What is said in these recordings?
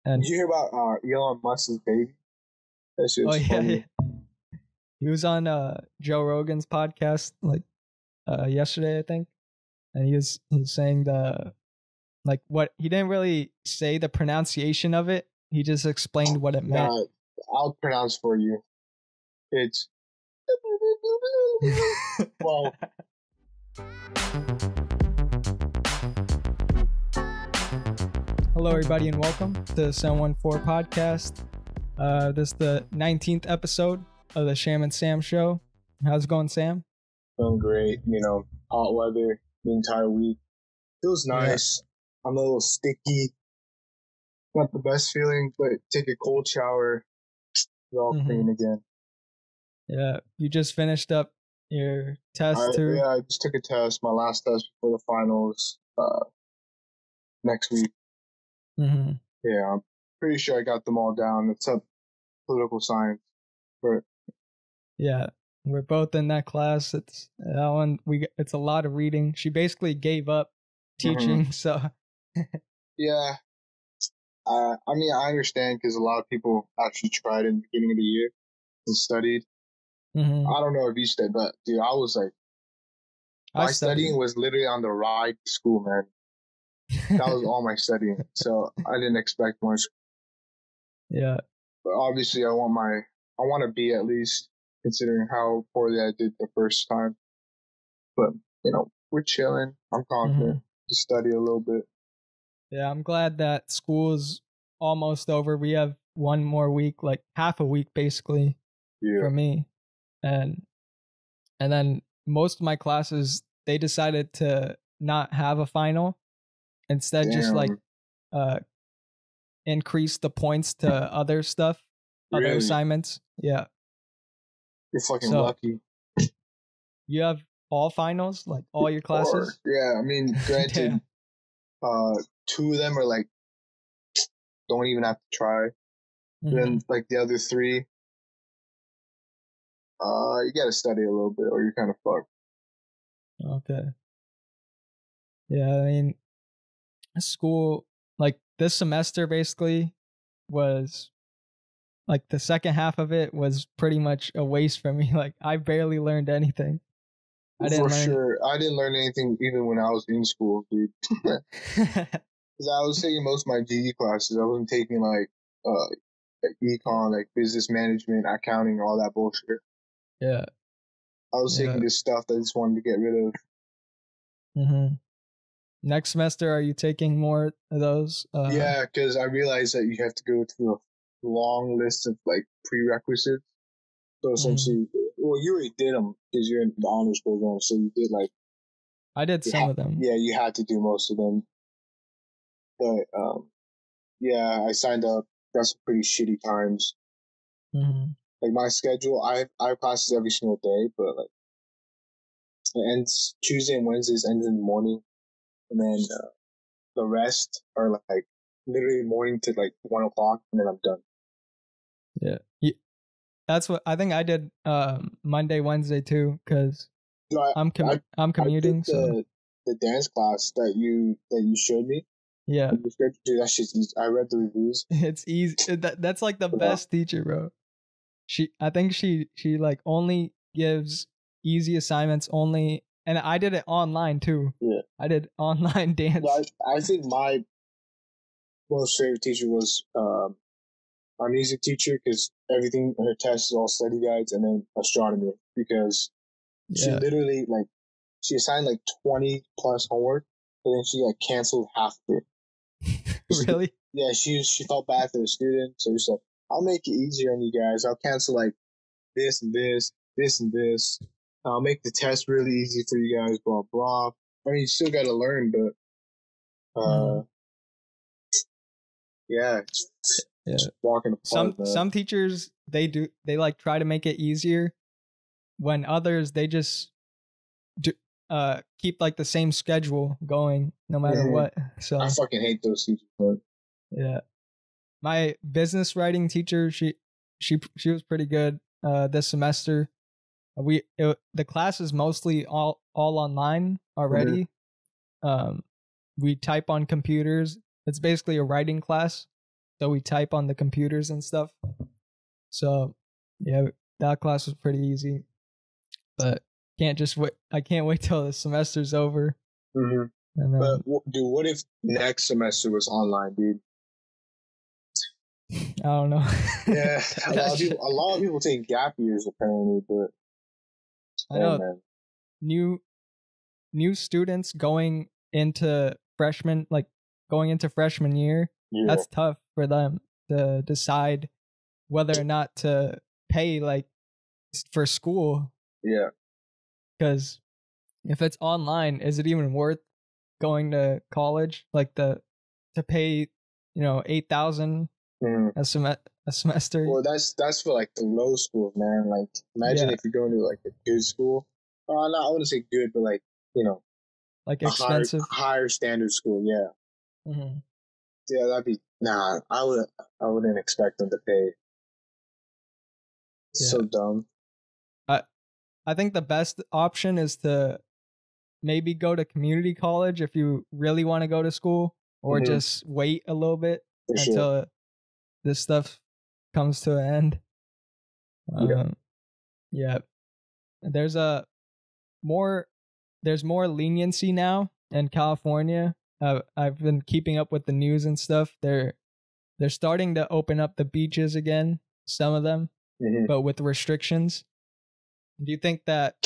And did you hear about Elon Musk's baby? That shit was funny. Yeah. He was on Joe Rogan's podcast like yesterday, I think, and he was saying what he didn't really say the pronunciation of it. He just explained what it meant. Nah, I'll pronounce for you. It's well. Hello, everybody, and welcome to the 714 podcast. This is the 19th episode of the Shyam Sam Show. How's it going, Sam? Going great. Hot weather the entire week. Feels nice. Yeah. I'm a little sticky. Not the best feeling, but take a cold shower. You're all clean again. Yeah. You just finished up your test too? Yeah, I just took a test. My last test before the finals next week. Mm-hmm. Yeah, I'm pretty sure I got them all down except political science. But yeah, we're both in that class. It's that one. It's a lot of reading. She basically gave up teaching. So yeah, I mean I understand because a lot of people actually tried in the beginning of the year and studied. I don't know if you studied, but dude, I was like, my studying was literally on the ride to school, man. That was all my studying, so I didn't expect much. Yeah, but obviously I want to be at least, considering how poorly I did the first time. But we're chilling. I'm confident to study a little bit. Yeah, I'm glad that school's almost over. We have one more week, like half a week basically, for me, and then most of my classes they decided to not have a final. Instead, just like increase the points to other stuff, other assignments. Yeah. You're fucking lucky. You have all finals, like all your classes? Yeah, I mean, granted, two of them are like, don't even have to try. Then, like, the other three, you gotta study a little bit or you're kind of fucked. Okay. Yeah, I mean, school, like this semester basically was like the second half of it was pretty much a waste for me. Like I barely learned anything. Sure. I didn't learn anything even when I was in school, dude. Because I was taking most of my GE classes. I wasn't taking like econ, like business management, accounting, all that bullshit. Yeah. I was taking this stuff that I just wanted to get rid of. Next semester, are you taking more of those? Yeah, because I realized that you have to go through a long list of like prerequisites. So essentially, well, you already did them because you're in the honors program. So you did like. I did some of them. Yeah, you had to do most of them. But yeah, I signed up. Got some pretty shitty times. Like my schedule, I have classes every single day, but like it ends Tuesday and Wednesdays ends in the morning. And then the rest are like literally morning to like 1 o'clock, and then I'm done. Yeah, that's what I think I did. Monday, Wednesday too, because I'm commuting. I did the dance class that you showed me. Yeah, dude, that shit's easy. I read the reviews. It's easy. That's like the best teacher, bro. I think she like only gives easy assignments only. And I did it online too. Yeah. I did online dance. I think my most favorite teacher was our music teacher because everything, her tests is all study guides, and then astronomy because she literally like, she assigned like 20 plus homework, and then she like canceled half of it. Really? She felt bad for the students, so she said, I'll make it easier on you guys. I'll cancel like this and this, this and this. I'll make the test really easy for you guys, blah, blah. I mean, you still got to learn, but, just walking apart. Some teachers, they like try to make it easier when others, they just keep like the same schedule going no matter what. So I fucking hate those teachers, man. Yeah. My business writing teacher, she was pretty good this semester. The class is mostly all online already. We type on computers. It's basically a writing class. so we type on the computers and stuff. So yeah, that class was pretty easy, but can't just wait. I can't wait till the semester's over. Mm-hmm. And then, but dude, what if next semester was online, dude? I don't know. Yeah, a lot of people take gap years apparently, but I know, man. New students going into freshman year. Yeah. That's tough for them to decide whether or not to pay like for school. Yeah, because if it's online, is it even worth going to college? Like to pay, $8,000 a semester. Well, that's for like the low school, man. Like, imagine if you're going to like a good school. I wouldn't say good, but like, like expensive, higher standard school. Yeah. Mm-hmm. Yeah, that'd be I wouldn't expect them to pay. Yeah. So dumb. I think the best option is to maybe go to community college if you really want to go to school, or just wait a little bit until this stuff comes to an end. Yeah. There's more leniency now in California. I've been keeping up with the news and stuff. They're starting to open up the beaches again, some of them, but with restrictions. Do you think that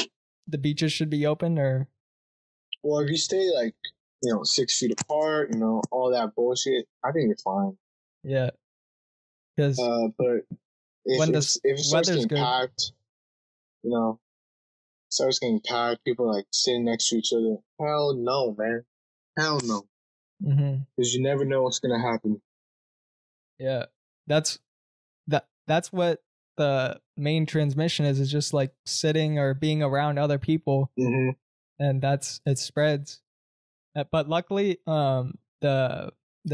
the beaches should be open, or? Well, if you stay like 6 feet apart, all that bullshit, I think you're fine. Yeah. Because but if it starts getting packed, starts getting packed, people like sitting next to each other. Hell no, man. Hell no. Because you never know what's gonna happen. Yeah, that's what the main transmission is just like sitting or being around other people, and it spreads. But luckily, the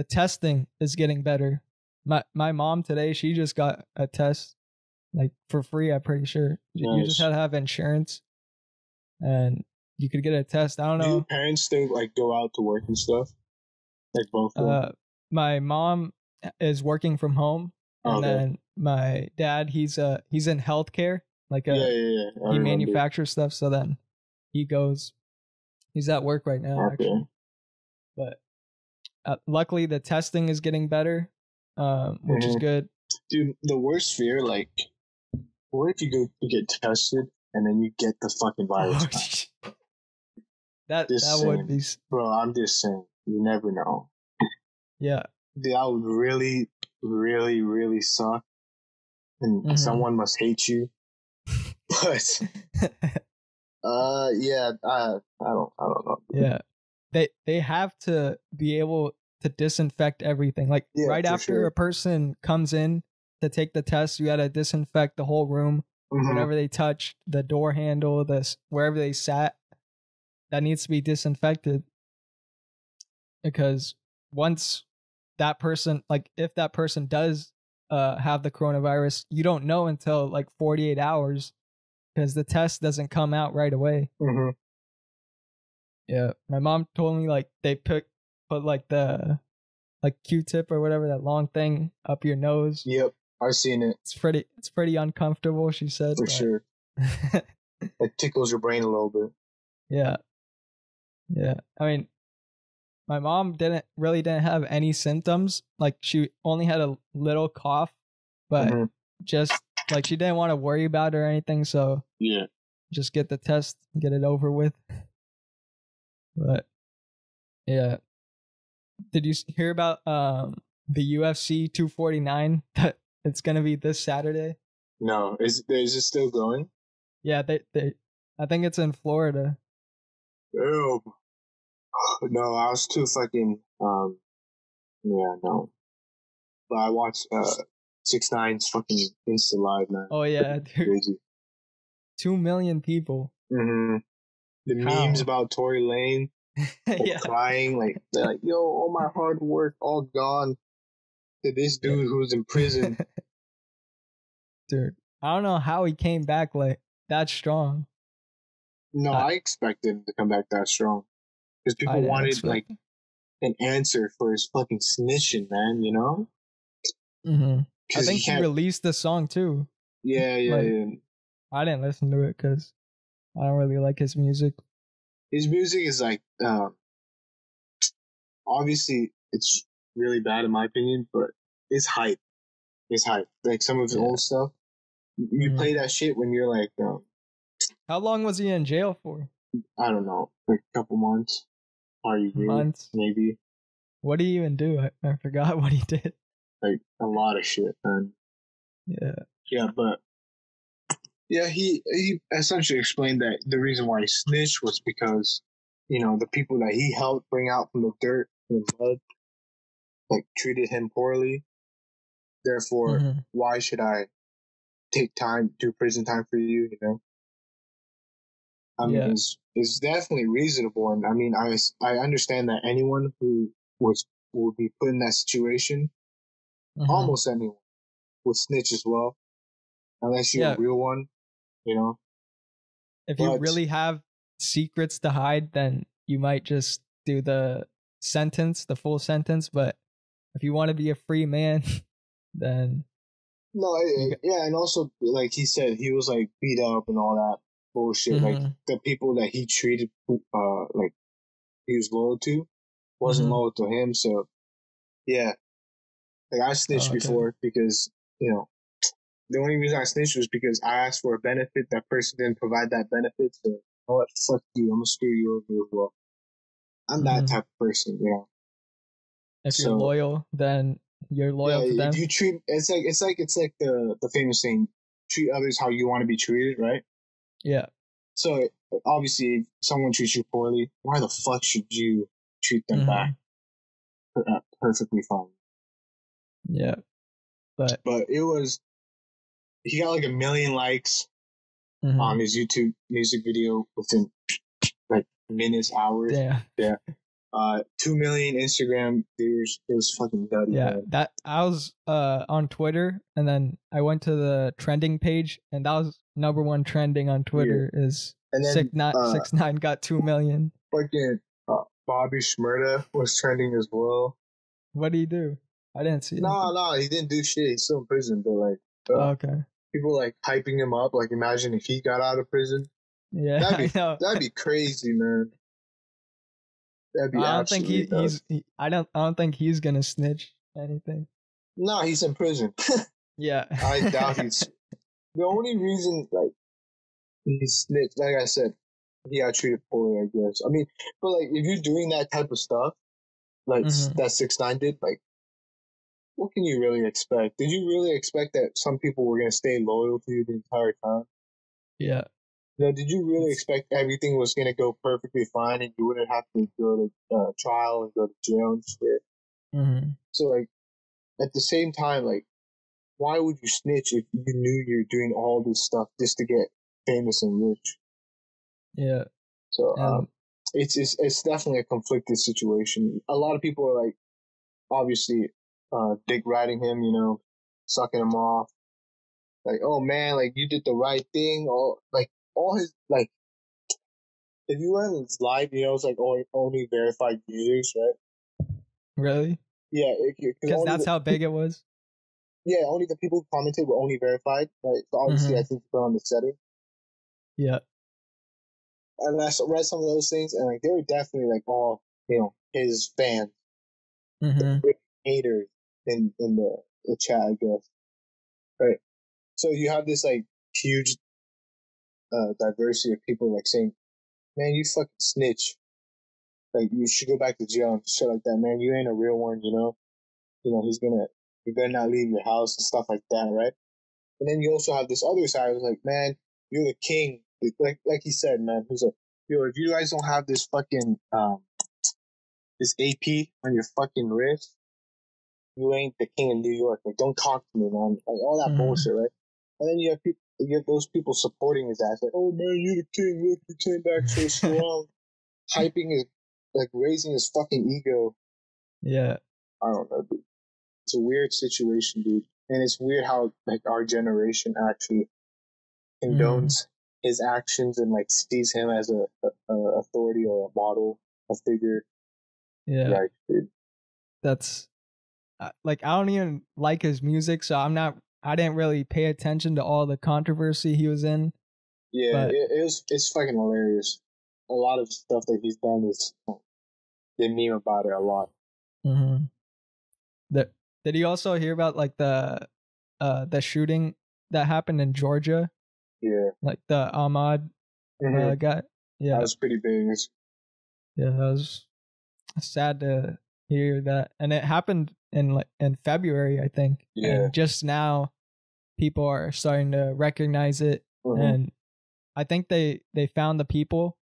testing is getting better. My mom today, she just got a test like for free. I'm pretty sure. Nice. You just had to have insurance, and you could get a test. I don't know. Do your parents think like go out to work and stuff? Like both of them? My mom is working from home, and then my dad, he's in healthcare, like he manufactures stuff. So then he's at work right now, actually. But luckily, the testing is getting better, which is good. Dude, the worst fear, like, what if you get tested and then you get the fucking virus? That would be... Bro, I'm just saying, you never know. Yeah. That would really, really, really suck. And someone must hate you. But, yeah, I don't know. Yeah. They have to be able to disinfect everything. Like right after a person comes in to take the test, you got to disinfect the whole room. Whatever they touched, the door handle, wherever they sat, that needs to be disinfected. Because once that person, like if that person does have the coronavirus, you don't know until like 48 hours because the test doesn't come out right away. Yeah, my mom told me like they put like the Q-tip or whatever, that long thing up your nose. Yep, I've seen it. It's pretty uncomfortable, she said. For sure. It tickles your brain a little bit. Yeah. Yeah. I mean, my mom didn't have any symptoms. Like she only had a little cough, but just like she didn't want to worry about it or anything. So yeah, just get the test, get it over with. But yeah, did you hear about the UFC 249 that it's gonna be this Saturday? No, is it still going? Yeah, they I think it's in Florida. Ew. No, I was too fucking yeah, no. But I watched 6ix9ine's fucking Insta Live, man. Oh yeah, dude. Crazy. 2 million people. The memes about Tory Lane, crying, like they're like, "Yo, all my hard work all gone to this dude who's in prison." Dude, I don't know how he came back like that strong. No, I expected him to come back that strong because people wanted like an answer for his fucking snitching, man. You know? Mm-hmm. I think he released the song too. Yeah. I didn't listen to it because I don't really like his music. His music is like, obviously it's really bad in my opinion, but it's hype. It's hype. Like some of his old stuff. You play that shit when you're like, how long was he in jail for? I don't know, like a couple months. Months? Maybe. What did he even do? I forgot what he did. Like a lot of shit, man. Yeah, but yeah, he essentially explained that the reason why he snitched was because, the people that he helped bring out from the dirt and mud, like treated him poorly. Therefore, why should I take time, do prison time for you? I mean, it's definitely reasonable, and I mean, I understand that anyone who would be put in that situation, almost anyone would snitch as well, unless you're a real one, If you really have secrets to hide, then you might just do the full sentence. But if you want to be a free man, then and also like he said, he was like beat up and all that bullshit. Like the people that he treated, like he was loyal to, wasn't loyal to him. So yeah, like I snitched before because the only reason I snitched was because I asked for a benefit. That person didn't provide that benefit. So, what? Fuck you. I'm gonna screw you over as well. I'm that type of person, If you're loyal, then you're loyal to them. If you treat, it's like the famous saying, treat others how you want to be treated, right? Yeah. So obviously, if someone treats you poorly, why the fuck should you treat them back? Perfectly fine. Yeah. But it was, he got like 1 million likes on his YouTube music video within like minutes, hours. Yeah. 2 million Instagram viewers. It was fucking nutty. Yeah, man. that I was on Twitter, and then I went to the trending page, and that was number one trending on Twitter. Is and then 6ix9ine got 2 million. Fucking Bobby Shmurda was trending as well. What did he do? I didn't see. No, he didn't do shit. He's still in prison, but like, okay. People like hyping him up. Like, imagine if he got out of prison. Yeah, that'd be crazy, man. That'd be. I don't think I don't think he's gonna snitch anything. No, he's in prison. Yeah, I doubt he's. The only reason, like, he snitched, like I said, he got treated poorly, I guess. I mean, but like, if you're doing that type of stuff, like that 6ix9ine did, like, what can you really expect? Did you really expect that some people were gonna stay loyal to you the entire time? Yeah. Did you really expect everything was gonna go perfectly fine and you wouldn't have to go to trial and go to jail and shit? So like, at the same time, like, why would you snitch if you knew you're doing all this stuff just to get famous and rich? Yeah. So it's definitely a conflicted situation. A lot of people are like, obviously, dick riding him, sucking him off. Like, oh man, like you did the right thing. Or like all his like, if you went in his live, it's like only verified users, right? Really? Yeah, because that's how big it was. Yeah, only the people who commented were only verified. Right? So obviously, I think they're on the setting. Yeah. And I read some of those things, and like they were definitely like all his fans, haters in the chat, I guess. Right. So you have this like huge diversity of people like saying, "Man, you fucking snitch. Like you should go back to jail and shit like that, man. You ain't a real one, you better not leave your house and stuff like that, right?" And then you also have this other side who's like, "Man, you're the king." Like he said, man, he's like, "Yo, if you guys don't have this fucking this AP on your fucking wrist, you ain't the king of New York. Like, don't talk to me, man." Like all that bullshit, right? And then you have those people supporting his ass, like, "Oh man, you're the king. Look, you came back so strong," hyping his, like, raising his fucking ego. Yeah, I don't know, dude. It's a weird situation, dude, and it's weird how like our generation actually condones his actions and like sees him as a authority or a model, a figure. Yeah, dude. like I don't even like his music, so I didn't really pay attention to all the controversy he was in. Yeah, it's fucking hilarious. A lot of stuff that he's done is they meme about it a lot. Mm-hmm. Did you also hear about like the shooting that happened in Georgia? Yeah, like the Ahmad guy. Yeah, that was pretty big. Yeah, that was sad to hear that, and it happened in February, I think. Yeah, and just now people are starting to recognize it, and I think they found the people,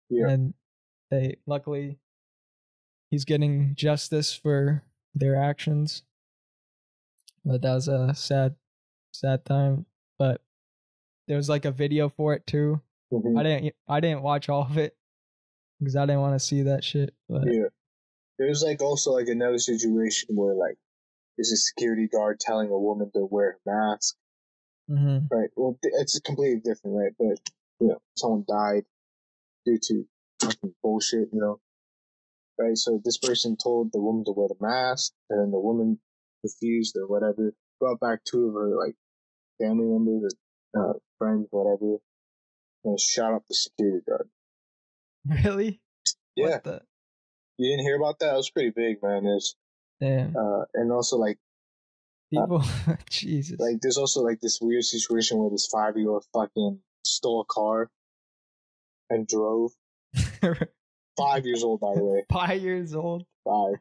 and they luckily he's getting justice for their actions. But that was a sad time. But there was like a video for it too. I didn't watch all of it because I didn't want to see that shit. But yeah, there's like also like another situation where like there's a security guard telling a woman to wear a mask. Right. Well, it's completely different, right? But you know, someone died due to fucking bullshit, you know. Right. So this person told the woman to wear the mask, and then the woman refused or whatever. Brought back two of her like family members, or, friends, whatever, and shot up the security guard. Really? Yeah. What the? You didn't hear about that? It was pretty big, man. Damn. And also like people, Jesus. Like there's also like this weird situation where this 5-year-old fucking stole a car and drove. 5 years old, by the way. 5 years old. 5.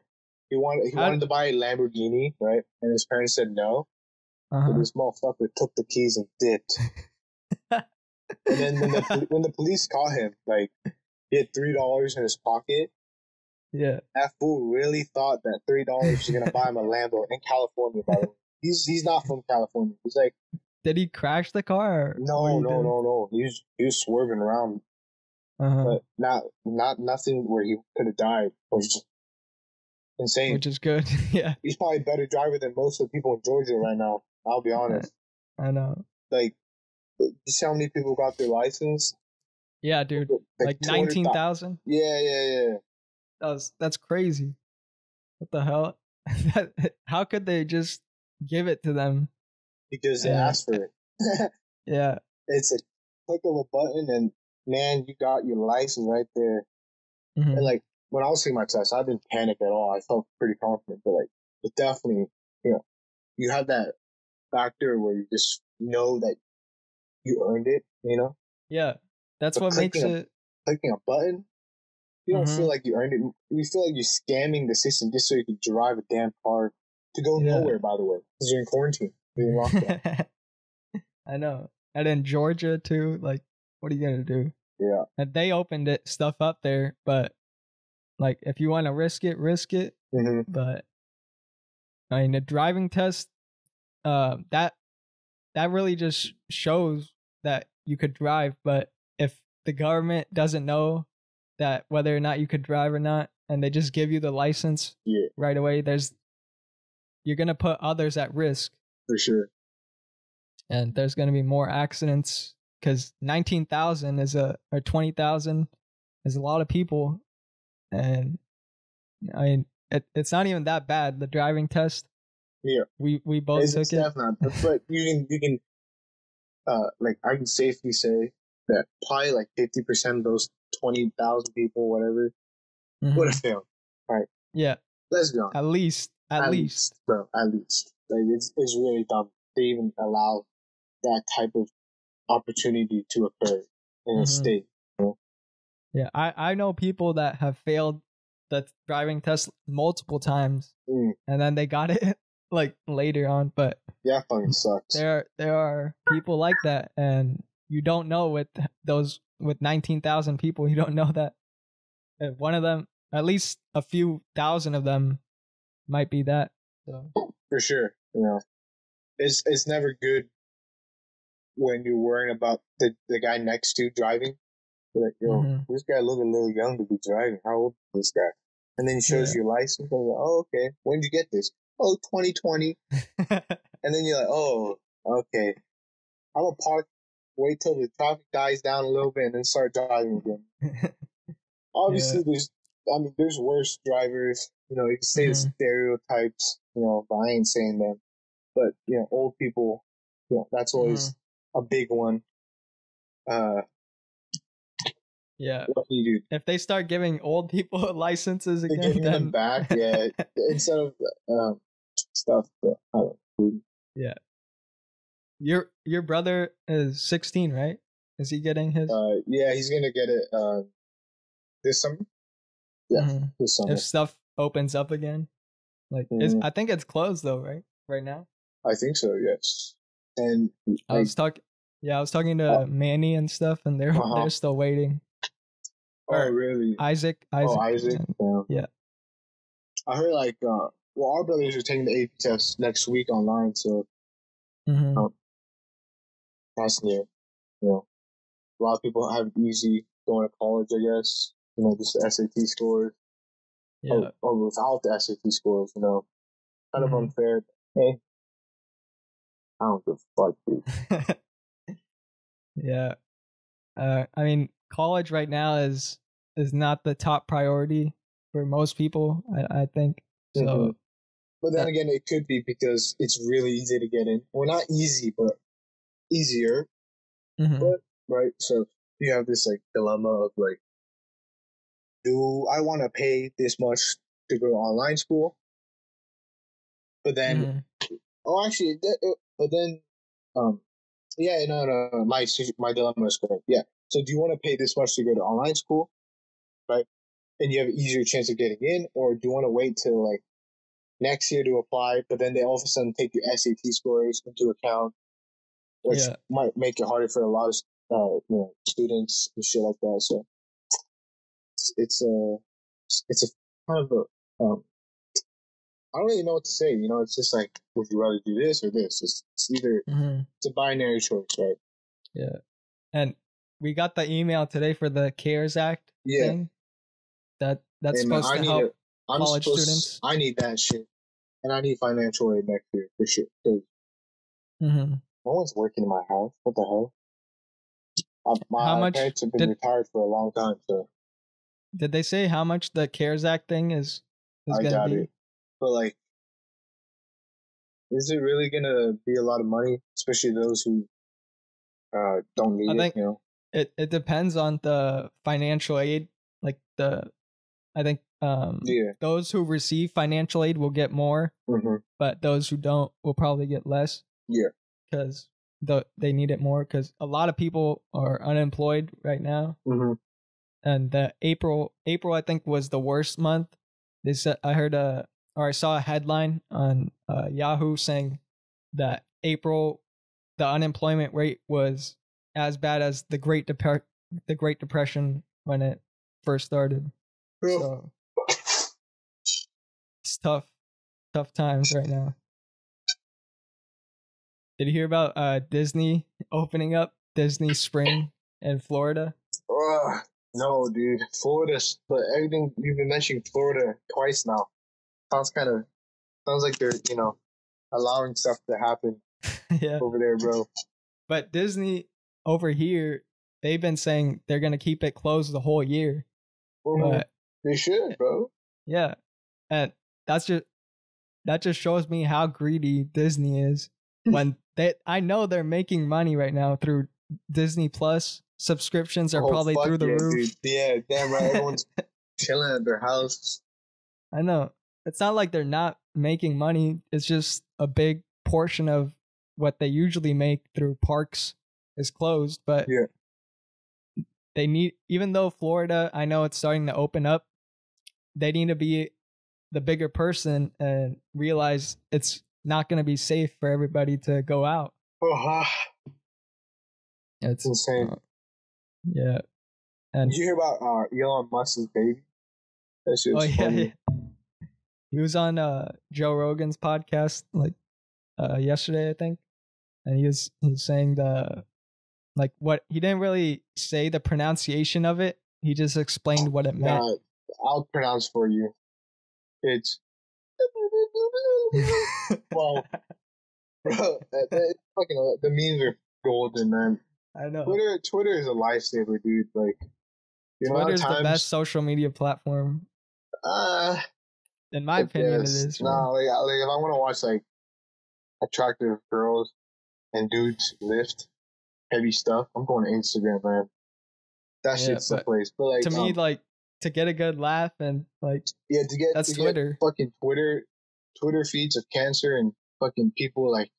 He wanted to buy a Lamborghini, right? And his parents said no. So this motherfucker took the keys and dipped. And then when the police caught him, like he had $3 in his pocket. Yeah. That fool really thought that $3 was gonna buy him a Lambo in California, by the way. He's not from California. He's like, did he crash the car? No. He was swerving around, but not nothing where he could have died. It was just insane. Which is good. Yeah. He's probably a better driver than most of the people in Georgia right now. I'll be honest. I know. Like, you see how many people got their license? Yeah, dude. Like 19,000. Yeah. That's crazy. What the hell? How could they just give it to them? Because they asked for it. Yeah. It's a click of a button, and man, you got your license right there. And like when I was taking my test, I didn't panic at all. I felt pretty confident, but like it definitely, you know, you have that factor where you just know that you earned it. You know. Yeah, that's what makes it. Clicking a button, you don't feel like you earned it. You feel like you're scamming the system just so you can drive a damn car to go nowhere. By the way, because you're in quarantine, you're in lockdown. I know. And in Georgia too, like, what are you gonna do? Yeah. And they opened stuff up there, but like, if you want to risk it. But I mean, the driving test, that really just shows that you could drive. But if the government doesn't know that whether or not you could drive or not, and they just give you the license right away, you're gonna put others at risk. For sure. And there's going to be more accidents because 19,000 or 20,000 is a lot of people. And I mean, it's not even that bad. The driving test. Yeah. We both took it. Not, but you can, like I can safely say that probably like 50% of those 20,000 people, whatever, would have failed. Right. Yeah. Let's be honest. At least. Bro, at least. Like it's really dumb to even allow that type of opportunity to occur in a state. You know? Yeah, I know people that have failed the driving test multiple times, and then they got it like later on. But yeah, fucking sucks. There are people like that, and you don't know with 19,000 people, you don't know that one of them, at least a few thousand of them, might be that. So. For sure, you know, it's never good when you're worrying about the guy next to driving. You're like, yo, this guy look a little young to be driving. How old is this guy? And then he shows you your license. And you're like, oh, okay. When did you get this? Oh, 2020. And then you're like, oh, okay. I'm going to park, wait till the traffic dies down a little bit, and then start driving again. Obviously, I mean, there's worse drivers. You know, you can say the stereotypes. You know, but I ain't saying them. But you know, old people. You know, that's always a big one. Yeah. What do you do? If they start giving old people licenses again, giving them back, yeah, instead of stuff. Yeah. Your brother is 16, right? Is he getting his? Yeah, he's gonna get it this summer. Yeah, this summer. If stuff opens up again, like I think it's closed though, right? Right now. I think so. Yes. And I was talking. Yeah, I was talking to Manny and stuff, and they're still waiting. Oh, really? Isaac. Oh, Isaac. Yeah. I heard like well, our brothers are taking the AP test next week online, so that's new. You know, a lot of people have it easy going to college, I guess. You know, just the SAT scores. Yeah. Or without the SAT scores, you know, kind of unfair. Hey, I don't give a fuck, dude. Yeah. I mean, college right now is not the top priority for most people, I think. So, but then again, it could be because it's really easy to get in. Well, not easy, but easier. But, right? So you have this like dilemma of like, do I want to pay this much to go to online school? But then, but then, yeah, no, my dilemma is correct. Yeah. So do you want to pay this much to go to online school, right? And you have an easier chance of getting in, or do you want to wait till like next year to apply, but then they all of a sudden take your SAT scores into account, which might make it harder for a lot of students and shit like that. So it's a kind of a I don't really know what to say. You know, it's just like, would you rather do this or this? It's either it's a binary choice, right? Yeah, and we got the email today for the CARES Act thing. That's supposed to help college students. I need that shit, and I need financial aid next year for shit. No one's working in my house. What the hell? My parents have been retired for a long time, so. Did they say how much the CARES Act thing is going to be? It. But like, is it really going to be a lot of money, especially those who don't need it? You know, it depends on the financial aid. Like I think those who receive financial aid will get more, but those who don't will probably get less. Yeah, because they need it more. Because a lot of people are unemployed right now. And the April I think was the worst month. They said I saw a headline on Yahoo saying that April the unemployment rate was as bad as the Great Depression when it first started. So it's tough times right now. Did you hear about Disney opening up Disney Spring in Florida? No, dude. Florida, but everything you've been mentioning Florida twice now. Sounds like they're, allowing stuff to happen over there, bro. But Disney over here, they've been saying they're going to keep it closed the whole year. But, they should, bro. Yeah. And that just shows me how greedy Disney is. When I know they're making money right now through Disney Plus. Subscriptions are probably through the roof. Dude. Yeah, damn right. Everyone's chilling at their house. I know. It's not like they're not making money. It's just a big portion of what they usually make through parks is closed. But they need, even though Florida, I know it's starting to open up, they need to be the bigger person and realize it's not going to be safe for everybody to go out. It's insane. Yeah. And did you hear about Elon Musk's baby? That shit was funny. Yeah. He was on Joe Rogan's podcast yesterday, I think. And he was saying what he didn't really say the pronunciation of it. He just explained what it meant. I'll pronounce for you. It's well, bro, fucking the memes are golden, man. I know. Twitter is a lifesaver, dude. Like, Twitter's the best social media platform In my opinion, it is. No, like if I want to watch like attractive girls and dudes lift heavy stuff, I'm going to Instagram, man. That shit's the place. But like to me, like to get a good laugh and like that's Twitter. Fucking Twitter feeds of cancer and fucking people like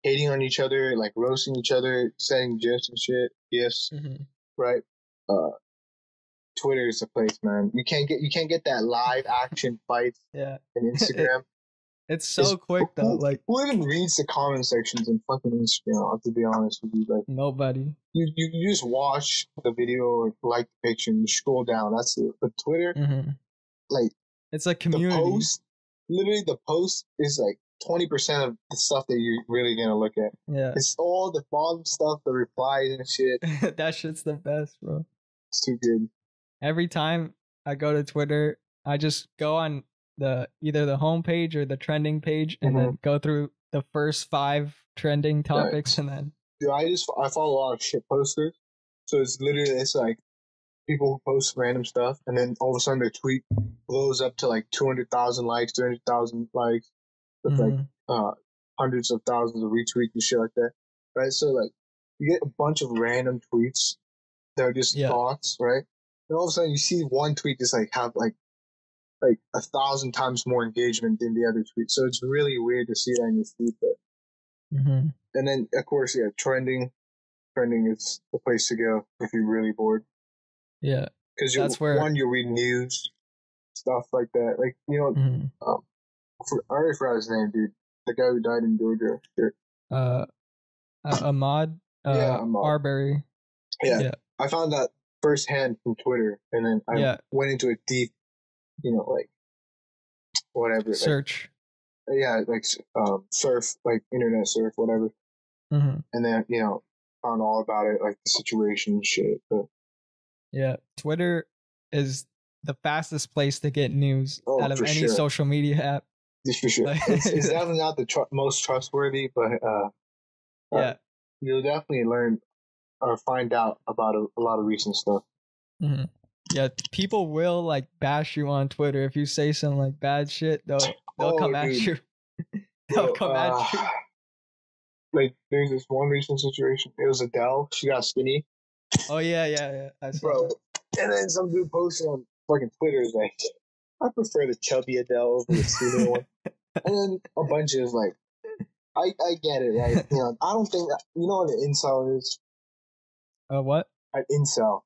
hating on each other, like roasting each other, sending gifs and shit. Yes, right. Twitter is the place, man. You can't get that live action fights. Yeah, in Instagram. It's so quick though. Like who even reads the comment sections in fucking Instagram? To be honest with you, like nobody. You just watch the video, like the picture, and you scroll down. That's it. But Twitter, like it's a community. The post is like 20% of the stuff that you're really gonna look at. Yeah, it's all the bottom stuff, the replies and shit. That shit's the best, bro. It's too good. Every time I go to Twitter, I just go on either the homepage or the trending page, and then go through the first 5 trending topics, and then. Dude, I follow a lot of shit posters, so it's like people who post random stuff, and then all of a sudden their tweet blows up to like 200,000 likes, 300,000 likes, with like hundreds of thousands of retweets and shit like that, right? So like you get a bunch of random tweets that are just thoughts, right? And all of a sudden you see one tweet just like have like 1,000 times more engagement than the other tweet. So it's really weird to see that in your feed. But and then of course, trending is the place to go if you're really bored. Yeah, because you read news, stuff like that. Like I already forgot his name, dude. The guy who died in Georgia. Ahmaud Arbery. Yeah, I found that firsthand from Twitter, and then I went into a deep, like whatever search. Like surf, like internet surf, whatever. And then found all about it, like the situation and shit. But yeah, Twitter is the fastest place to get news out of any social media app. For sure. It's definitely not the most trustworthy, but you'll definitely learn or find out about a lot of recent stuff. Yeah, people will like bash you on Twitter if you say some like bad shit. They'll come at you. They'll come at you. Like there's this one recent situation. It was Adele. She got skinny. Oh yeah. I saw that. And then some dude posted on fucking Twitter is like, I prefer the chubby Adele over the skinny one. And then a bunch of like, I get it, right? I don't think you know what an incel is. What? An incel.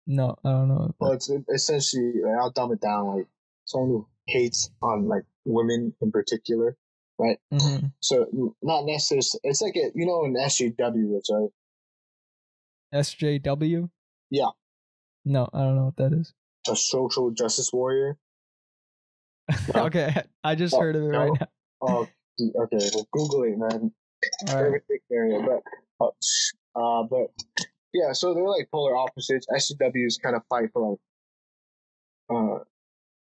No, I don't know. Well, it's essentially, I'll dumb it down, like someone who hates on like women in particular, right? So not necessarily. It's like an SJW is, right? SJW? Yeah. No, I don't know what that is. A social justice warrior. No? Okay, I just heard of it right now. Oh, okay. Well, Google it, man. Very thick area, but yeah. So they're like polar opposites. SJWs kind of fight for like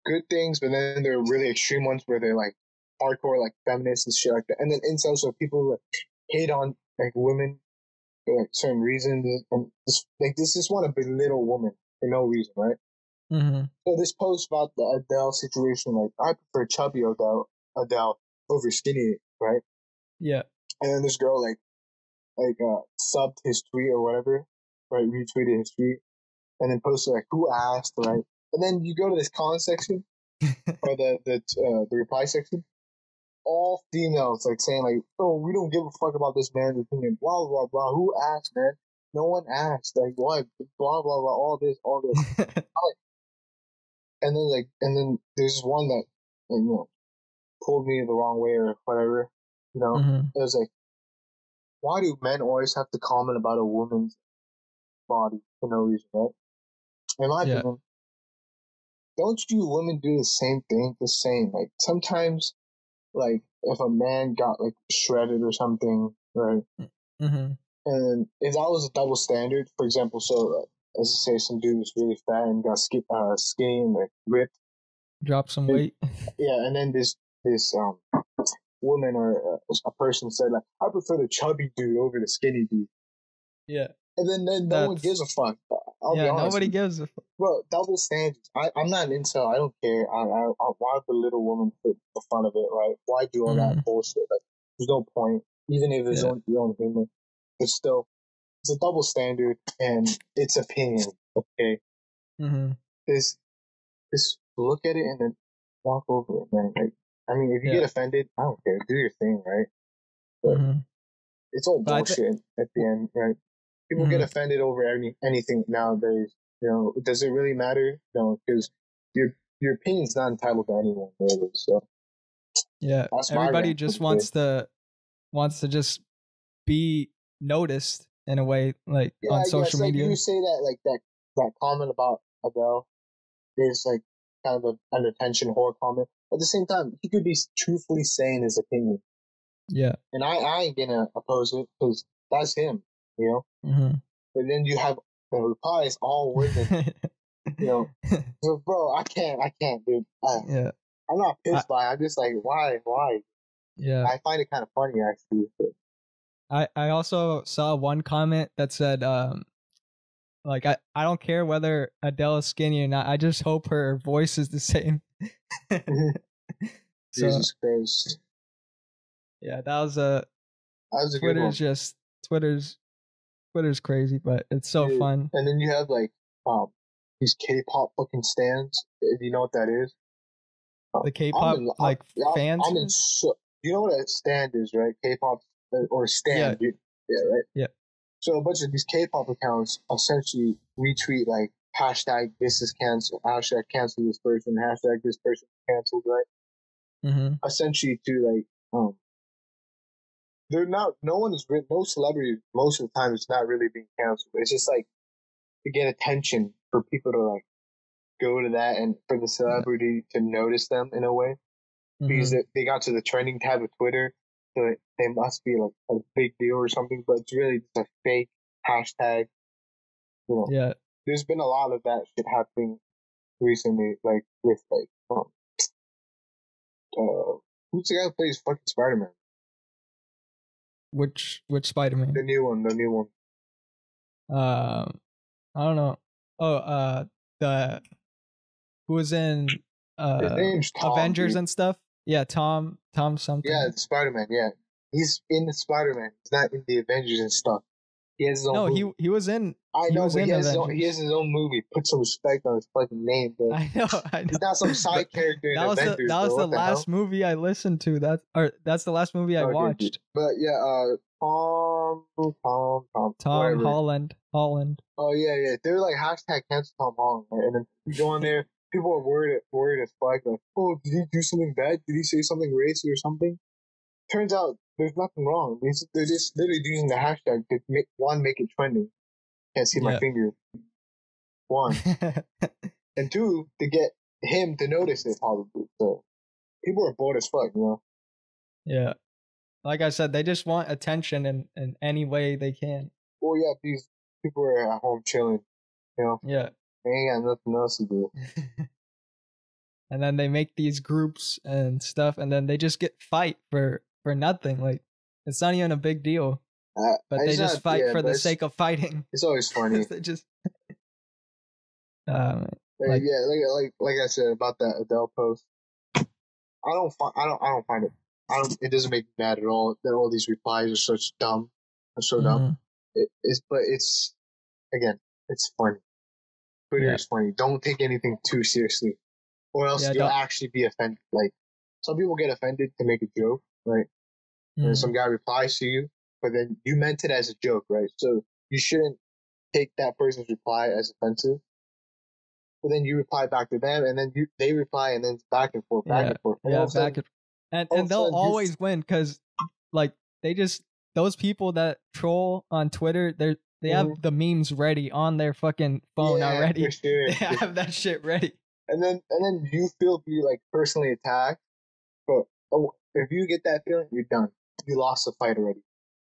good things, but then there are really extreme ones where they're like hardcore, like feminists and shit like that. And then incels, so people who like, hate on like women for like certain reasons, and just want to belittle women for no reason, right? So this post about the Adele situation, like I prefer chubby Adele over skinny, right? Yeah. And then this girl like subbed his tweet or whatever, right? Retweeted his tweet, and then posted like, "Who asked?" Right? And then you go to this comment section or the reply section, all females like saying like, "Oh, we don't give a fuck about this man's opinion." Blah blah blah. Who asked, man? No one asked. Like what? Blah blah blah. All this. And then there's one that pulled me the wrong way or whatever. It was like, why do men always have to comment about a woman's body for no reason, right? In my opinion, don't you women do the same thing? The same. Like sometimes, like if a man got like shredded or something, right? And if that was a double standard, for example, so let's say some dude was really fat and got skinny and like ripped, drop some weight. Yeah, and then this woman or a person said like, I prefer the chubby dude over the skinny dude. Yeah. And then no one gives a fuck. I'll be honest. Nobody gives a fuck. Bro, double standards. I'm not an incel. I don't care. Why the little woman put the fun of it, right? Why do all that bullshit? Like, there's no point, even if it's your own humor. But still, it's a double standard, and it's opinion. Okay, just look at it and then walk over it, man. Like, I mean, if you get offended, I don't care. Do your thing, right? But it's all bullshit at the end, right? People get offended over anything nowadays. You know, does it really matter? No, because your opinion's not entitled to anyone, really. So everybody just wants to just be noticed in a way, like on social media. Like you say that, like that comment about Adele is like kind of an attention whore comment. At the same time, he could be truthfully saying his opinion. Yeah, and I ain't gonna oppose it because that's him, you know. But then you have the replies all women, you know. So, bro, I can't, dude. I'm not pissed by it. I'm just like, why? Yeah, I find it kind of funny actually. But I also saw one comment that said, like I don't care whether Adele is skinny or not. I just hope her voice is the same. Jesus Christ. Yeah, that was a good one. Twitter's crazy, but it's so fun. And then you have like these K-pop fucking stands. Do you know what that is? The K-pop fans. You know what a stand is, right? K-pop or stand. Yeah, right. Yeah. So a bunch of these K-pop accounts essentially retweet like hashtag this is canceled, hashtag cancel this person, hashtag this person canceled, right? Essentially to like they're not. No celebrity most of the time is not really being canceled. It's just like to get attention for people to like go to that and for the celebrity to notice them in a way because they got to the trending tab of Twitter, so they must be like a big deal or something. But it's really just a fake hashtag. You know, yeah. There's been a lot of that shit happening recently, like with like who's the guy who plays fucking Spider-Man? Which Spider-Man? The new one. I don't know. Oh, the who was in his name's Tom, Avengers and stuff. Yeah, Tom something. Yeah, Spider-Man. Yeah, he's in the Spider-Man. He's not in the Avengers and stuff. He has his own. No, movie. he was in. I know, but he has his own movie. Put some respect on his fucking name, bro. I know. He's not some side character in Avengers. That was the last movie I listened to. That's the last movie I watched. But yeah, Tom. Holland. Oh yeah. They're like hashtag cancel Tom Holland, right? And then you go on there. People are worried as fuck. Like, oh, did he do something bad? Did he say something racist or something? Turns out there's nothing wrong. They're just literally using the hashtag to make it trending. Can't see my finger. One. And two, to get him to notice it, probably. So people are bored as fuck, you know? Yeah. Like I said, they just want attention in any way they can. Well, yeah, these people are at home chilling, you know? Yeah. They ain't got nothing else to do. And then they make these groups and stuff, and then they just get fight for nothing. Like, it's not even a big deal. But they just fight for the sake of fighting. It's always funny. They just like I said about that Adele post. I don't find it. It doesn't make me mad at all that all these replies are such dumb. Are so dumb. But it's funny. Twitter is funny. Don't take anything too seriously, or else you'll actually be offended. Like some people get offended to make a joke, right? And some guy replies to you, but then you meant it as a joke, right? So you shouldn't take that person's reply as offensive. But then you reply back to them, and then they reply, and then it's back and forth. And they'll always win because, like, those people that troll on Twitter, they have the memes ready on their fucking phone already. For sure. They have that shit ready. And then you feel like personally attacked. But if you get that feeling, you're done. You lost the fight already.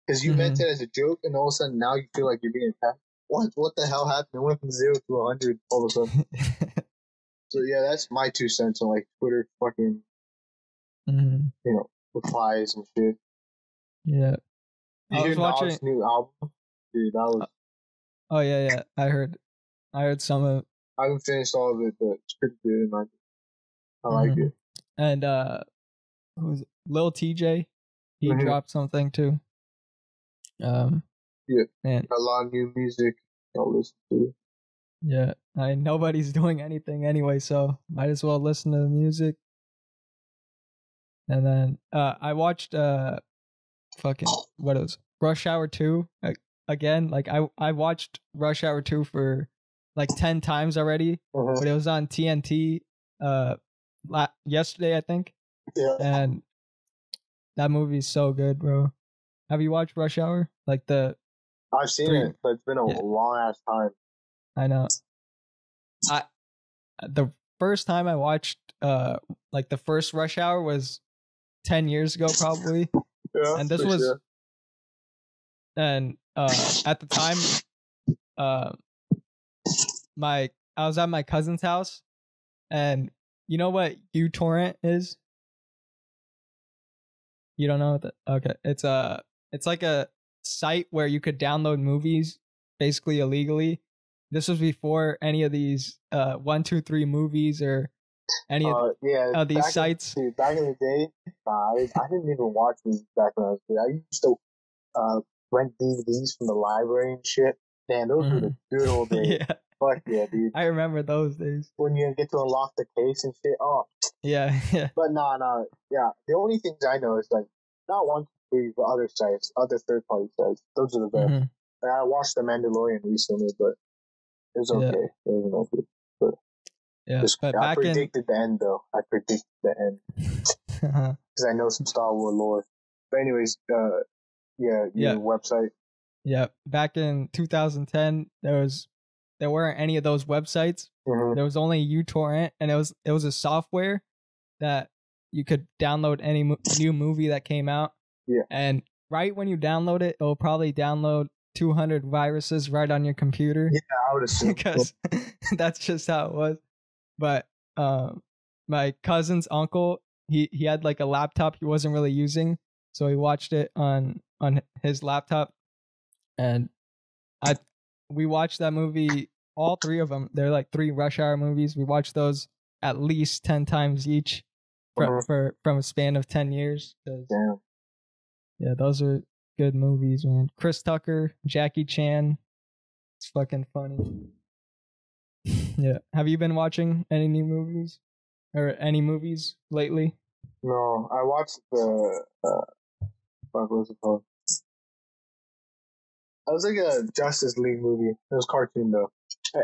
Because you meant it as a joke, and all of a sudden now you feel like you're being attacked. What the hell happened? It went from 0 to 100 all of a sudden. So yeah, that's my 2 cents on like Twitter fucking, replies and shit. Yeah. You hear Nas' new album? Dude, that was... Oh yeah, I heard. I heard some of it. I haven't finished all of it, but it's pretty good. I like it. And who was it? Lil TJ, he dropped something too. Yeah, and a lot of new music I'll listen to. Yeah, nobody's doing anything anyway, so might as well listen to the music. And then I watched Rush Hour 2 again. Like I watched Rush Hour 2 for like 10 times already, but it was on TNT yesterday, I think. Yeah. And that movie's so good, bro. Have you watched Rush Hour? Like I've seen it, but it's been a long ass time. I know. The first time I watched like the first Rush Hour was 10 years ago probably. Yeah, and this was sure. And at the time I was at my cousin's house, and you know what uTorrent is? You don't know what that? Okay. It's like a site where you could download movies basically illegally. This was before any of these 123 movies or any of these sites. Back in the day, I didn't even watch these back when I was a kid. I used to rent DVDs from the library and shit. Man, those were the good old days. Yeah. Fuck yeah, dude. I remember those days. When you get to unlock the case and shit. Oh. Yeah. But no. Yeah. The only things I know is like not 123, but other sites, other third party sites. Those are the best. Like, I watched The Mandalorian recently, but it was okay. Yeah. It wasn't okay. But yeah, but I predicted the end, though. I predicted the end. Because I know some Star Wars lore. But anyways, website. Yeah, back in 2010, there weren't any of those websites. There was only uTorrent, and it was a software that you could download any new movie that came out. Yeah. And right when you download it, it'll probably download 200 viruses right on your computer. Yeah, I would assume. Because that's just how it was. But my cousin's uncle, he had like a laptop he wasn't really using, so he watched it on his laptop, and we watched that movie, all three of them. They're like 3 Rush Hour movies. We watched those at least 10 times each from a span of 10 years. Damn. Yeah, those are good movies, man. Chris Tucker, Jackie Chan. It's fucking funny. Yeah. Have you been watching any new movies or any movies lately? No, I watched the what was it called? It was like a Justice League movie. It was cartoon though,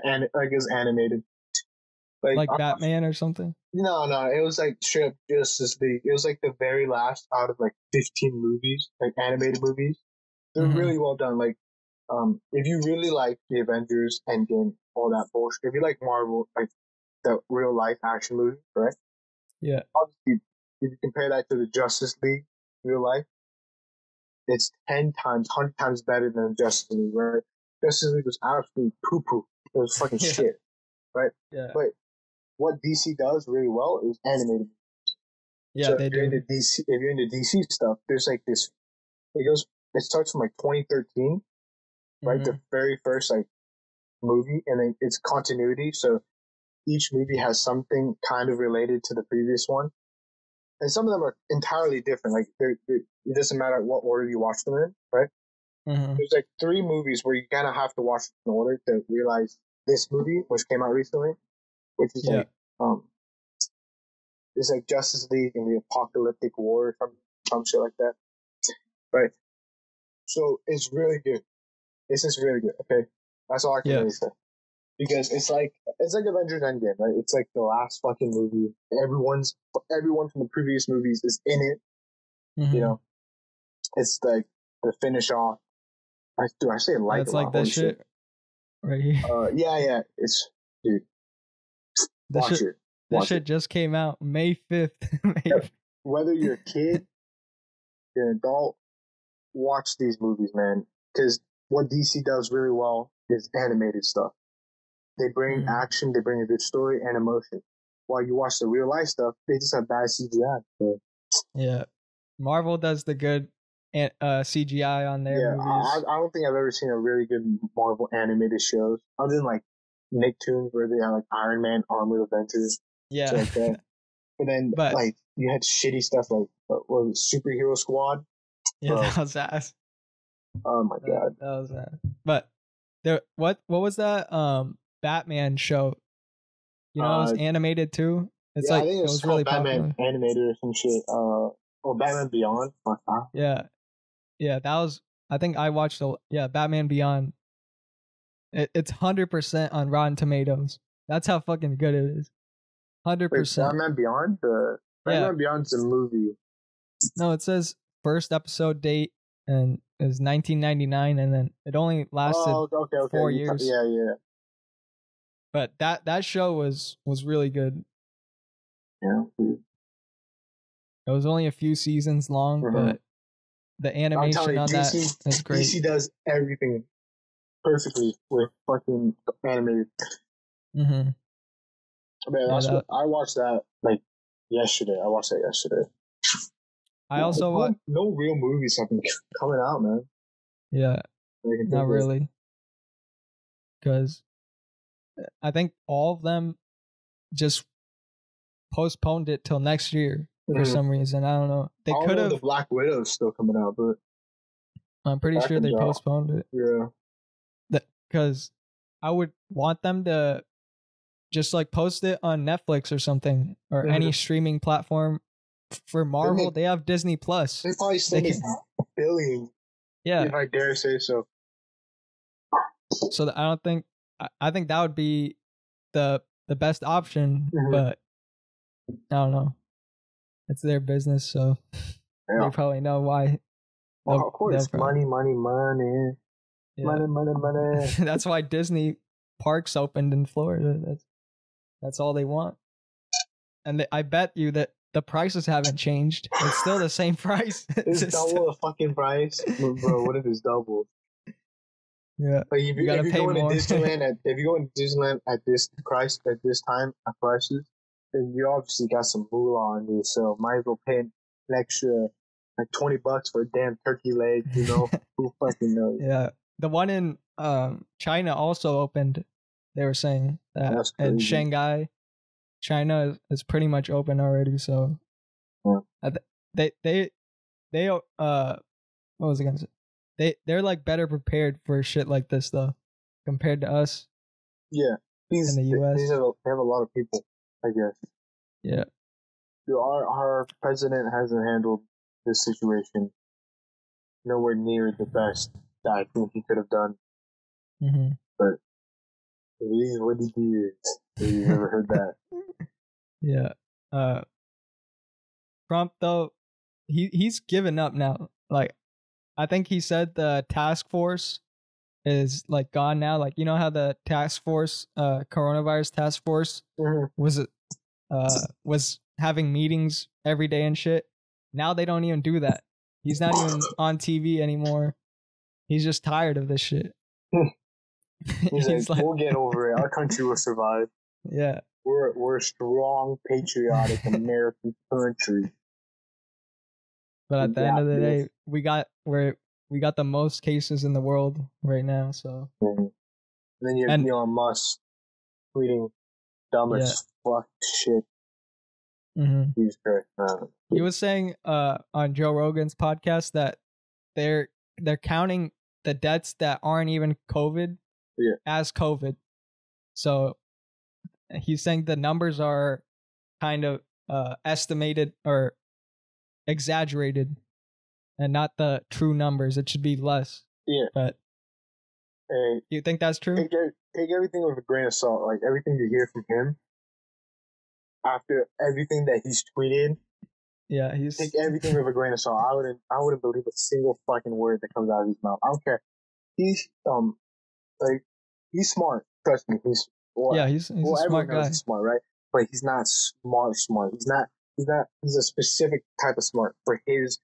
and like it was animated. Like Batman or something? No. It was like straight up Justice League. It was like the very last out of like 15 movies, like animated movies. They're really well done. Like, if you really like the Avengers, Endgame, all that bullshit. If you like Marvel, like the real life action movie, right? Yeah. Obviously, if you compare that to the Justice League real life, it's 10 times, 100 times better than Justice League, right? Justice League was absolutely poo-poo. It was fucking shit, right? Yeah. But what DC does really well is animated. Yeah, so they do. If you're into DC stuff, there's like this. It starts from like 2013, right? The very first like movie, and then it's continuity. So each movie has something kind of related to the previous one, and some of them are entirely different. Like it doesn't matter what order you watch them in, right? There's like 3 movies where you kind of have to watch in order to realize this movie, which came out recently, which is like it's like Justice League and the Apocalyptic War or some shit like that, right? So it's really good. It's just really good. Okay, that's all I can really say. Because it's like Avengers Endgame, right? It's like the last fucking movie. Everyone from the previous movies is in it. You know, it's like the finish off. I say it like it's like this shit right here. Yeah. It's dude. Watch it. This shit just came out May 5th. Whether you're a kid, you're an adult, watch these movies, man. Because what DC does really well is animated stuff. They bring action, they bring a good story and emotion. While you watch the real life stuff, they just have bad CGI. So. Yeah. Marvel does the good CGI on their movies. I don't think I've ever seen a really good Marvel animated shows, other than like Nicktoons where they had like Iron Man Armored Adventures. Yeah. Like that. But then like you had shitty stuff like what was it, Superhero Squad. Yeah, bro. That was ass. Oh my god. That was ass. But there, what was that Batman show? You know, it was animated too. It's like I think it was really Batman popular. Animated or some shit. Or Batman Beyond. Yeah, that was. I think I watched Batman Beyond. It's 100% on Rotten Tomatoes. That's how fucking good it is. 100%. Batman Beyond. Batman Beyond's a movie. No, it says first episode date and it was 1999, and then it only lasted 4 years. Yeah. But that show was really good. Yeah. It was only a few seasons long, but the animation on that is great. DC does everything perfectly with fucking animated. Man, I watched that like yesterday. I also watched. No real movies have been coming out, man. Yeah, not really. Because I think all of them just postponed it till next year for some reason. I don't know. They could have. The Black Widow is still coming out, but I'm pretty sure they postponed it. Yeah. Because I would want them to just like post it on Netflix or something or any streaming platform. For Marvel, they have Disney Plus. They probably still make billions. Yeah, if I dare say so. So I think that would be the best option, but I don't know. It's their business, so they probably know why. Of course, money. Yeah. Money. That's why Disney parks opened in Florida. That's all they want. And I bet you that the prices haven't changed. It's still the same price. It's double the fucking price, bro. What if it's double? Yeah, like if you go into Disneyland at this price at this time at prices, then you obviously got some moolah on you. So might as well pay an extra like $20 for a damn turkey leg. You know, who fucking knows? Yeah, the one in China also opened. They were saying that in Shanghai. China is pretty much open already, so they what was I gonna say? They're like better prepared for shit like this though, compared to us. Yeah, in the U.S. They have a lot of people, I guess. Yeah, our president hasn't handled this situation nowhere near the best that I think he could have done. But it is what it is. Have you ever heard that? Yeah. Trump though, he's given up now. Like, I think he said the task force is like gone now. Like, you know how the task force, coronavirus task force, was having meetings every day and shit. Now they don't even do that. He's not even on TV anymore. He's just tired of this shit. He's like, we'll get over it. Our country will survive. Yeah. We're a strong, patriotic American country. But at the end of the day, we got the most cases in the world right now. So. And then you have Elon Musk tweeting dumb as fuck shit. He's great. He was saying on Joe Rogan's podcast that they're counting the deaths that aren't even COVID as COVID. So he's saying the numbers are kind of estimated or exaggerated and not the true numbers. It should be less. Yeah. But you think that's true? Take everything with a grain of salt. Like everything you hear from him after everything that he's tweeted. Yeah, take everything with a grain of salt. I wouldn't believe a single fucking word that comes out of his mouth. I don't care. He's he's smart. Trust me. He's a smart guy. He's smart, right? But he's not smart. He's a specific type of smart for his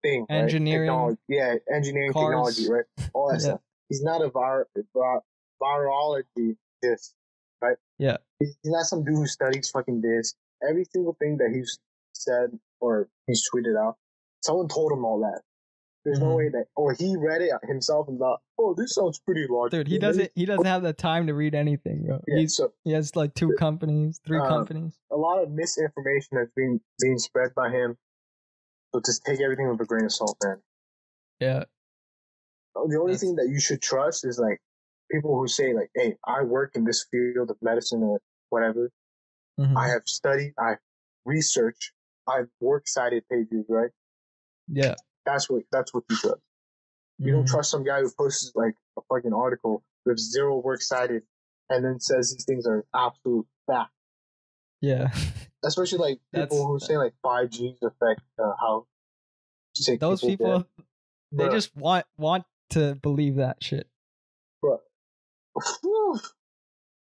thing. Engineering. Right? Engineering, cars. technology, right? All that stuff. He's not a virologist, right? Yeah. He's not some dude who studies fucking this. Every single thing that he's said or he's tweeted out, someone told him all that. There's no way that, or he read it himself and thought, oh, this sounds pretty logical. Dude, he doesn't have the time to read anything, bro. Yeah, he has like 2 companies, 3 companies. A lot of misinformation that's being spread by him. So just take everything with a grain of salt, man. Yeah. The only thing that you should trust is like people who say like, hey, I work in this field of medicine or whatever. I have studied, I've researched, I've works cited pages, right? Yeah. That's what you trust. You don't trust some guy who posts like a fucking article with 0 works cited and then says these things are absolute fact. Yeah. Especially like people who say like 5G's affect how sick those people get. They just want to believe that shit. Bro.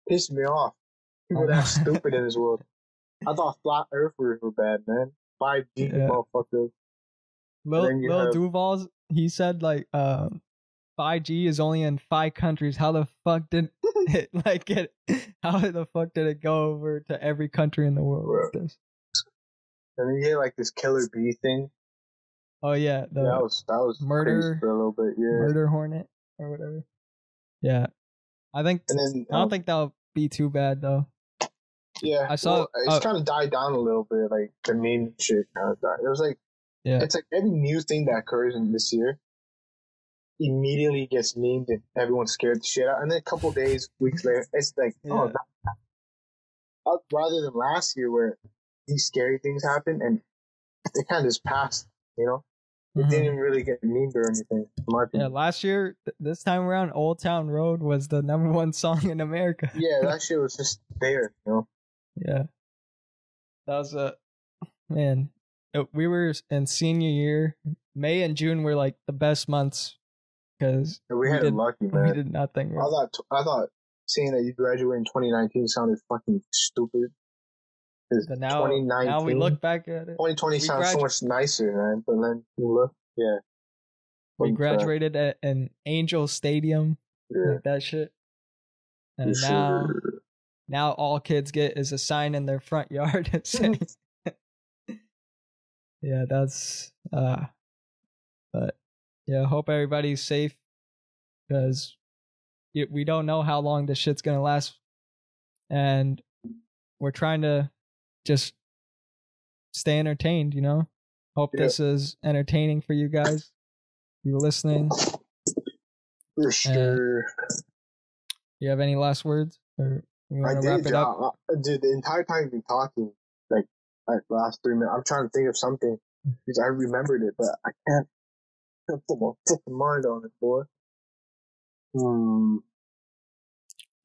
Pissed me off. People that stupid in this world. I thought flat earthers were bad, man. 5G motherfuckers. Lil Duval's, he said like 5G is only in 5 countries. How the fuck did it like get? How the fuck did it go over to every country in the world with this? And then you get like this killer bee thing. Oh yeah, that was murder crazy for a little bit. Yeah, murder hornet or whatever. Yeah, I don't think that'll be too bad though. Yeah, I saw it's kind of died down a little bit. Like the meme shit kind of died. It was like it's like every new thing that occurs in this year immediately gets memed and everyone's scared the shit out. And then a couple days, weeks later, it's like rather than last year where these scary things happened and they kind of just passed. You know, it didn't really get memed or anything. In my opinion. Yeah, last year, this time around, Old Town Road was the #1 song in America. Yeah, that shit was just there, you know? Yeah. That was man, we were in senior year. May and June were like the best months because we had it lucky, man. We did nothing. Right? I thought saying that you graduated in 2019 sounded fucking stupid. But now we look back at it. 2020 sounds so much nicer, man. But then you look, we graduated at an Angel Stadium, like that shit. And now all kids get is a sign in their front yard saying, yeah, that's but yeah, hope everybody's safe because we don't know how long this shit's gonna last, and we're trying to just stay entertained, you know? Hope this is entertaining for you guys. You listening? For sure. You have any last words? Or you want to wrap it up? Dude, the entire time you've been talking, like the last 3 minutes, I'm trying to think of something because I remembered it, but I can't put my fucking mind on it, boy.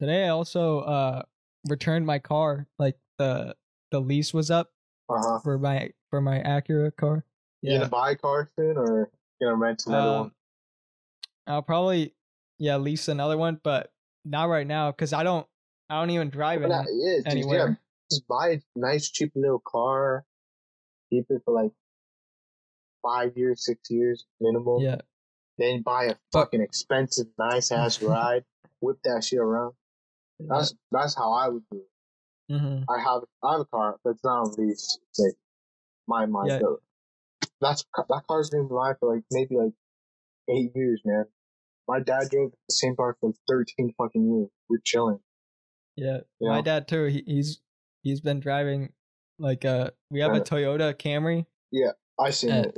Today I also returned my car. Like the lease was up for my Acura car. You gonna buy a car soon, or you gonna rent another one? I'll probably lease another one, but not right now because I don't even drive it anywhere. Yeah, just buy a nice cheap little car, keep it for like 5 years, 6 years minimum. Yeah. Then buy a fucking expensive, nice ass ride, whip that shit around. That's how I would do it. I have a car, but it's not on lease. It's like my mind. Yeah. That car's been mine for like maybe like 8 years, man. My dad drove the same car for 13 fucking years. We're chilling. Yeah, my dad too. He's been driving like we have a Toyota Camry. Yeah, I seen it.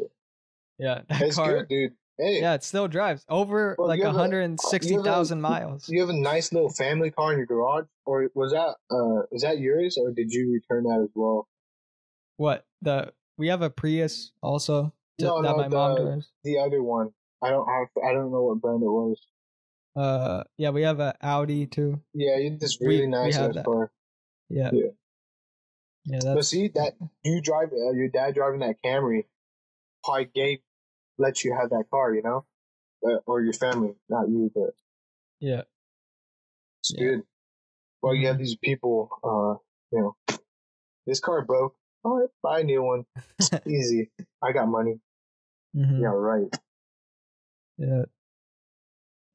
Yeah, that it's car, good, dude. Hey. Yeah, it still drives over like 160,000 miles. You have a nice little family car in your garage, or was that is that yours, or did you return that as well? What we have a Prius also that my mom drives. The other one, I don't know what brand it was. Yeah, we have a Audi too. Yeah, you this really nice car. Yeah. But see that you drive your dad driving that Camry, probably let you have that car, you know, or your family, not you, but it's good. Well, you have these people, you know, this car broke. All right, buy a new one. Easy. I got money. Yeah, right. Yeah.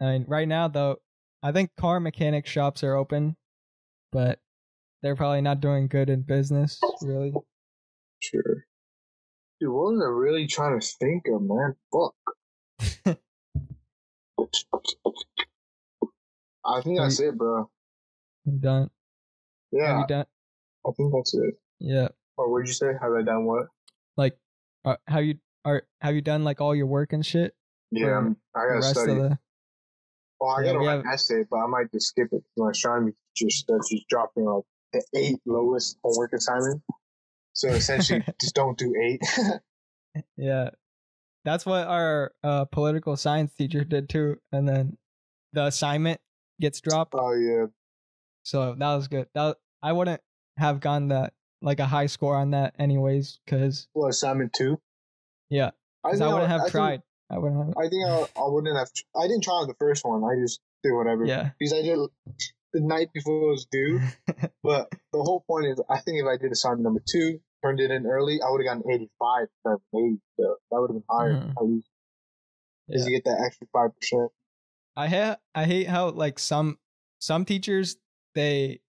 I mean, right now though, I think car mechanic shops are open, but they're probably not doing good in business, really. Sure. Dude, what was I really trying to think of, man? Fuck. I think that's it, bro. You done? Yeah. Have you done? I think that's it. Yeah. Or what'd you say? Have I done what? Like, have you done like all your work and shit? Yeah, I gotta study. Well, I gotta write an essay, but I might just skip it. My astronomy teacher said she's dropping like the 8 lowest homework assignment. So essentially, just don't do 8. Yeah, that's what our political science teacher did too. And then the assignment gets dropped. Oh yeah. So that was good. I wouldn't have gotten that like a high score on that anyways, because assignment 2. Yeah, because I wouldn't have tried. I wouldn't have. I think I wouldn't have. I didn't try on the first one. I just did whatever. Yeah. Because I did the night before it was due. But the whole point is, I think if I did assignment number 2, turned it in early, I would have gotten 85 instead of 80. So that would have been higher at least. Because you get that extra 5%. I hate how like some teachers they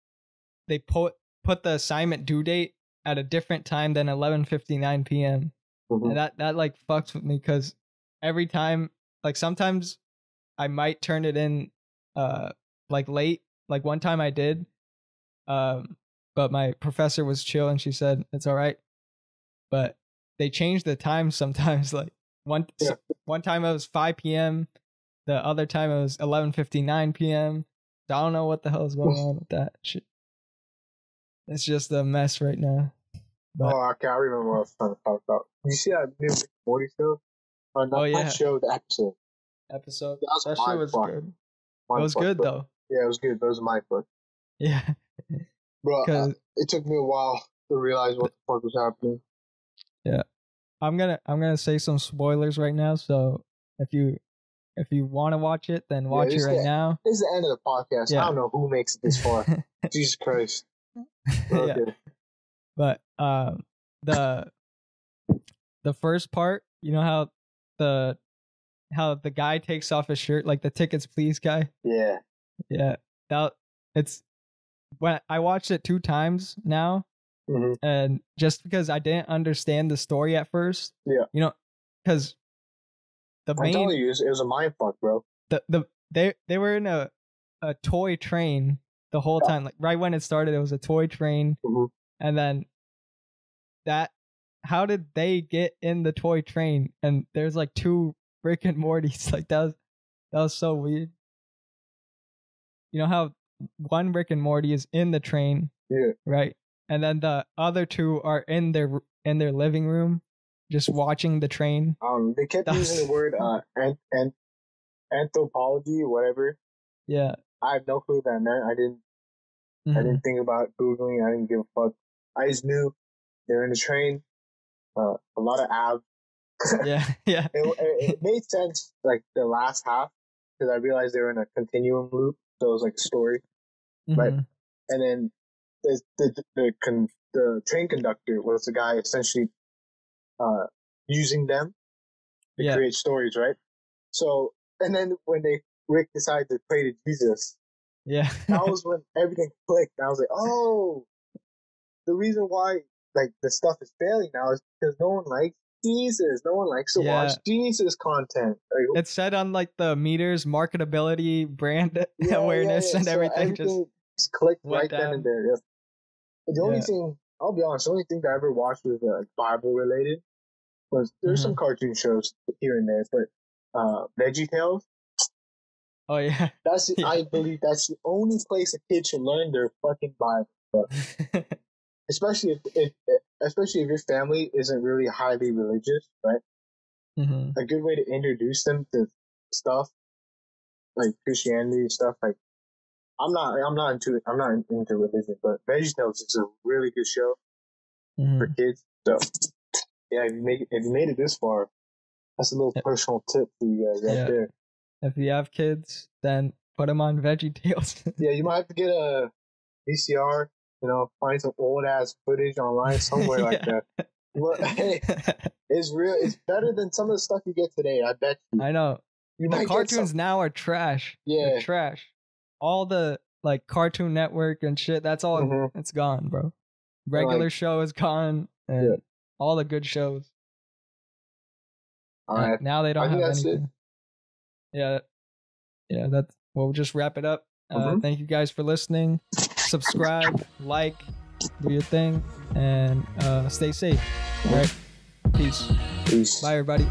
put the assignment due date at a different time than 11:59 p.m. Mm-hmm. And that like fucks with me because every time, like sometimes I might turn it in like late. Like one time I did, but my professor was chill and she said it's all right. But they change the time sometimes. Like one time it was 5 p.m. The other time it was 11:59 p.m. I don't know what the hell is going on with that shit. It's just a mess right now. But, I can't remember what I was trying to talk about. You see that new Rick and Morty show? Not show, the episode. That show was good. It was good though. Yeah, it was good. That was my fault. Yeah. Bro, it took me a while to realize what the fuck was happening. Yeah. I'm gonna say some spoilers right now, so if you want to watch it, then watch it right now. This is the end of the podcast. Yeah. I don't know who makes it this far. Jesus Christ. Okay. Yeah. But the first part, you know how the guy takes off his shirt, like the tickets please guy? Yeah. Yeah. It's when I watched it 2 times now. Mm-hmm. And just because I didn't understand the story at first. Yeah. You know, because I'm telling you, it was a mind fuck, bro. They were in a toy train the whole time. Like right when it started, it was a toy train. Mm-hmm. And then how did they get in the toy train? And there's like 2 Rick and Mortys. Like that was so weird. You know how one Rick and Morty is in the train, yeah, right? And then the other 2 are in their living room, just watching the train. They kept using the word anthropology, whatever. Yeah, I have no clue what that meant. I didn't think about Googling. I didn't give a fuck. I just knew they were in the train. A lot of abs. Yeah. It made sense, like the last half, because I realized they were in a continuum loop. So it was like a story, right? And then the train conductor was the guy essentially using them to create stories, right? So, and then when Rick decided to pray to Jesus, that was when everything clicked. I was like, oh, the reason why like the stuff is failing now is because no one likes Jesus. No one likes to watch Jesus content. Like, it said on like the meters, marketability, brand awareness, and everything just clicked right then and there. Yeah. The only thing, I'll be honest, the only thing that I ever watched was Bible related. There's some cartoon shows here and there, but VeggieTales. Oh yeah, I believe that's the only place a kid should learn their fucking Bible. But especially if your family isn't really highly religious, right? A good way to introduce them to stuff like Christianity stuff. Like I'm not into religion, but VeggieTales is a really good show for kids. So yeah, if you made it this far, that's a little personal tip for you guys right there. If you have kids, then put them on VeggieTales. Yeah, you might have to get a VCR. Find some old ass footage online somewhere like that. But hey, it's real. It's better than some of the stuff you get today. I bet you. I know. The cartoons now are trash. Yeah, they're trash. All the like Cartoon Network and shit. That's all. It's gone, bro. Regular show is gone, and all the good shows. All right. Now they don't have anything. Yeah. We'll just wrap it up. Thank you guys for listening. Subscribe, like, do your thing, and stay safe. All right. Peace. Peace. Bye, everybody.